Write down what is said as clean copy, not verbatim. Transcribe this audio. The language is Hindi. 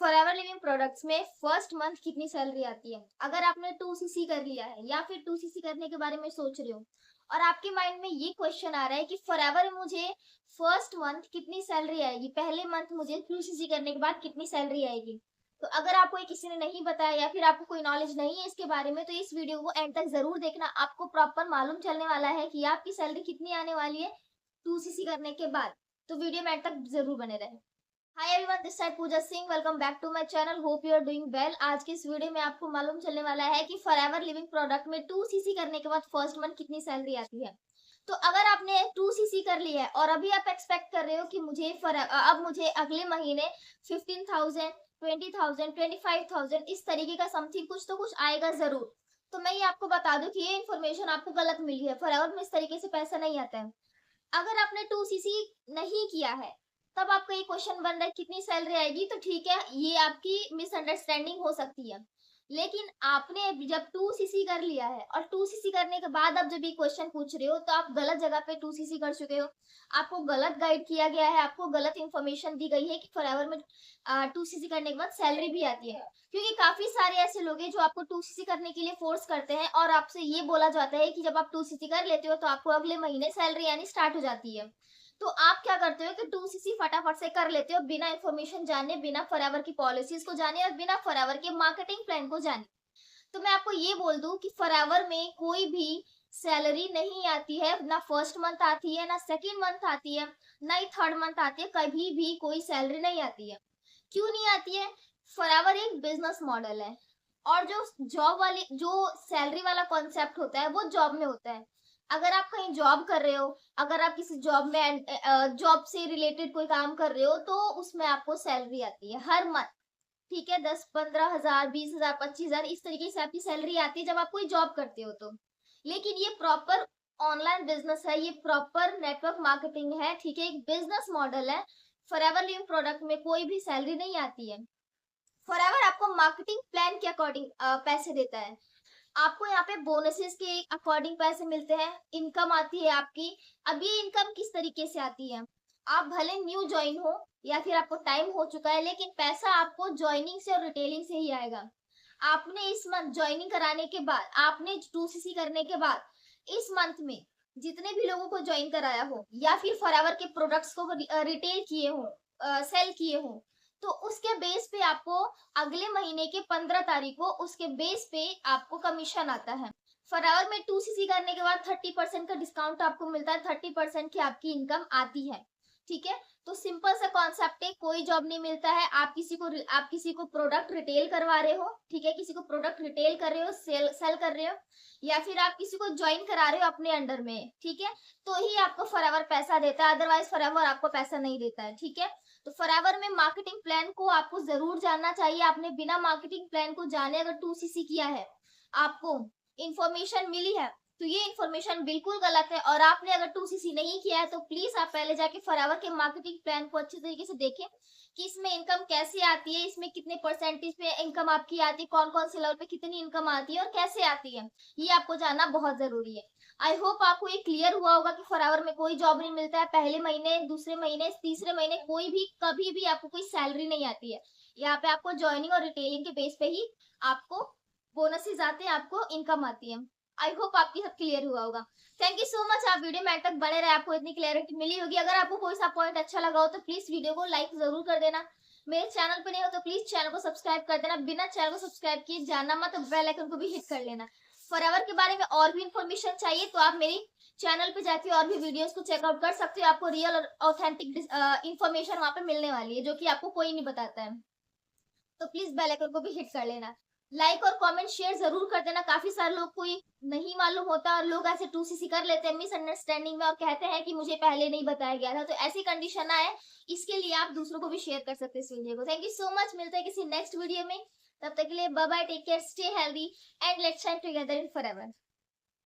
फॉरएवर लिविंग प्रोडक्ट्स में फर्स्ट मंथ कितनी सैलरी आती है? अगर आपने 2सीसी कर लिया है या फिर 2सीसी करने के बारे में सोच रहे हो और आपके माइंड में ये क्वेश्चन आ रहा है कि फॉरएवर में मुझे फर्स्ट मंथ कितनी सैलरी आएगी, पहले मंथ मुझे 2सीसी करने के बाद कितनी सैलरी आएगी। तो अगर आपको ये किसी ने नहीं बताया या फिर आपको कोई नॉलेज नहीं है इसके बारे में, तो इस वीडियो को एंड तक जरूर देखना। आपको प्रॉपर मालूम चलने वाला है कि आपकी सैलरी कितनी आने वाली है 2सीसी करने के बाद। तो वीडियो में एंड तक जरूर बने रहे। Hi everyone, this side Pooja Singh. Welcome back to my channel. Hope you are doing well. आज की इस वीडियो में आपको मालूम चलने वाला है कि फॉरएवर लिविंग प्रोडक्ट में 2सीसी करने के बाद फर्स्ट मंथ कितनी सैलरी आती है। तो अगर आपने 2सीसी कर लिया है और अभी आप एक्सपेक्ट कर रहे हो कि अब मुझे अगले महीने 15,000, 20,000, 25,000 इस तरीके का समथिंग कुछ तो कुछ आएगा जरूर, तो मैं ये आपको बता दूं कि ये इन्फॉर्मेशन आपको गलत मिली है। फॉरएवर में इस तरीके से पैसा नहीं आता है। अगर आपने 2सीसी नहीं किया है तब आपका ये क्वेश्चन बन रहा है कितनी सैलरी आएगी, तो ठीक है, ये आपकी मिसअंडरस्टैंडिंग हो सकती है। लेकिन आपने जब 2सीसी कर लिया है और 2सीसी करने के बाद आप जब ये क्वेश्चन पूछ रहे हो, तो आप गलत जगह पे 2सीसी कर चुके हो। आपको गलत गाइड किया गया है, आपको गलत इन्फॉर्मेशन दी गई है कि फॉरएवर में 2सीसी करने के बाद सैलरी भी आती है। क्योंकि काफी सारे ऐसे लोग हैं जो आपको 2सीसी करने के लिए फोर्स करते हैं और आपसे ये बोला जाता है कि जब आप 2सीसी कर लेते हो तो आपको अगले महीने सैलरी आनी स्टार्ट हो जाती है। तो आप क्या करते हो कि 2सीसी फटाफट से कर लेते हो बिना इन्फॉर्मेशन जाने, बिना फॉरएवर की पॉलिसीज को जाने और बिना फॉरएवर के मार्केटिंग प्लान को जाने। तो मैं आपको ये बोल दूं कि फॉरएवर में कोई भी सैलरी नहीं आती है, ना फर्स्ट मंथ आती है, ना सेकंड मंथ आती है, ना ही थर्ड मंथ आती है। कभी भी कोई सैलरी नहीं आती है। क्यों नहीं आती है? फॉरएवर एक बिजनेस मॉडल है और जो जॉब वाली जो सैलरी वाला कॉन्सेप्ट होता है वो जॉब में होता है। अगर आप कहीं जॉब कर रहे हो, अगर आप किसी जॉब में जॉब से रिलेटेड कोई काम कर रहे हो, तो उसमें आपको सैलरी आती है हर मंथ। ठीक है, 10-15 हजार, 20 हजार, 25 हजार इस तरीके से आपकी सैलरी आती है जब आप कोई जॉब करते हो तो। लेकिन ये प्रॉपर ऑनलाइन बिजनेस है, ये प्रॉपर नेटवर्क मार्केटिंग है। ठीक है, एक बिजनेस मॉडल है। फॉरएवर लिविंग प्रोडक्ट में कोई भी सैलरी नहीं आती है। फॉरएवर आपको मार्केटिंग प्लान के अकॉर्डिंग पैसे देता है। आपको यहाँ पे बोनसेस के अकॉर्डिंग पैसे मिलते हैं, इनकम आती है आपकी। अब ये इनकम किस तरीके से आती है? आप भले न्यू ज्वाइन हो या फिर आपको टाइम हो चुका है, लेकिन पैसा आपको ज्वाइनिंग से और रिटेलिंग से ही आएगा। आपने इस मंथ ज्वाइनिंग कराने के बाद, आपने 2सीसी करने के बाद इस मंथ में जितने भी लोगों को ज्वाइन कराया हो या फिर फॉरएवर के प्रोडक्ट्स को रिटेल किए हो, सेल किए हो, तो उसके बेस पे आपको अगले महीने के 15 तारीख को उसके बेस पे आपको कमीशन आता है। फॉरएवर में 2सीसी करने के बाद 30% का डिस्काउंट आपको मिलता है, 30% की आपकी इनकम आती है। ठीक है, तो सिंपल सा कॉन्सेप्ट है, कोई जॉब नहीं मिलता है। आप किसी को प्रोडक्ट रिटेल करवा रहे हो, ठीक है, किसी को प्रोडक्ट रिटेल कर रहे हो, सेल कर रहे हो, या फिर आप किसी को ज्वाइन करा रहे हो अपने अंडर में, ठीक है, तो ही आपको फॉरएवर पैसा देता है। अदरवाइज फॉरएवर आपको पैसा नहीं देता है। ठीक है, तो फॉरएवर में मार्केटिंग प्लान को आपको जरूर जानना चाहिए। आपने बिना मार्केटिंग प्लान को जाने अगर 2सीसी किया है, आपको इंफॉर्मेशन मिली है, तो ये इन्फॉर्मेशन बिल्कुल गलत है। और आपने अगर 2सीसी नहीं किया है तो प्लीज आप पहले जाके फॉरएवर के मार्केटिंग प्लान को अच्छे तरीके से देखें कि इसमें इनकम कैसे आती है, इसमें कितने परसेंटेज पे इनकम आपकी आती है, कौन कौन से लेवल पे कितनी इनकम आती है और कैसे आती है, ये आपको जानना बहुत जरूरी है। आई होप आपको ये क्लियर हुआ होगा कि फॉरएवर में कोई जॉब नहीं मिलता है। पहले महीने, दूसरे महीने, तीसरे महीने कोई भी कभी भी आपको कोई सैलरी नहीं आती है। यहाँ पे आपको ज्वाइनिंग और रिटेलिंग के बेस पे ही आपको बोनसेस आते हैं, आपको इनकम आती है। आई होप आपकी सब क्लियर हुआ होगा। थैंक यू सो मच, आप वीडियो में एंड तक बने रहे, आपको इतनी क्लियरिटी मिली होगी। अगर आपको कोई सा पॉइंट अच्छा लगा हो तो प्लीज वीडियो को लाइक जरूर कर देना। मेरे चैनल पे नहीं हो तो प्लीज चैनल को सब्सक्राइब कर देना। बिना चैनल को सब्सक्राइब किए जाना मत, बेल आइकन को भी हिट कर लेना। फॉरएवर के बारे में और भी इन्फॉर्मेशन चाहिए तो आप मेरी चैनल पे जाके और भी वीडियोस को चेकआउट कर सकते हो। आपको रियल और ऑथेंटिक इन्फॉर्मेशन वहां पे मिलने वाली है, जो कि आपको कोई नहीं बताता है। तो प्लीज बेल आइकन को भी हिट कर लेना। लाइक और कमेंट शेयर जरूर कर देना। काफी सारे लोग को नहीं मालूम होता और लोग ऐसे 2सीसी कर लेते हैं मिसअंडरस्टैंडिंग में और कहते हैं कि मुझे पहले नहीं बताया गया था। तो ऐसी कंडीशन ना है, इसके लिए आप दूसरों को भी शेयर कर सकते हैं इस वीडियो को। थैंक यू सो मच, मिलते हैं किसी नेक्स्ट वीडियो में। तब तक के लिए bye bye, take care, stay healthy and let's shine together in forever.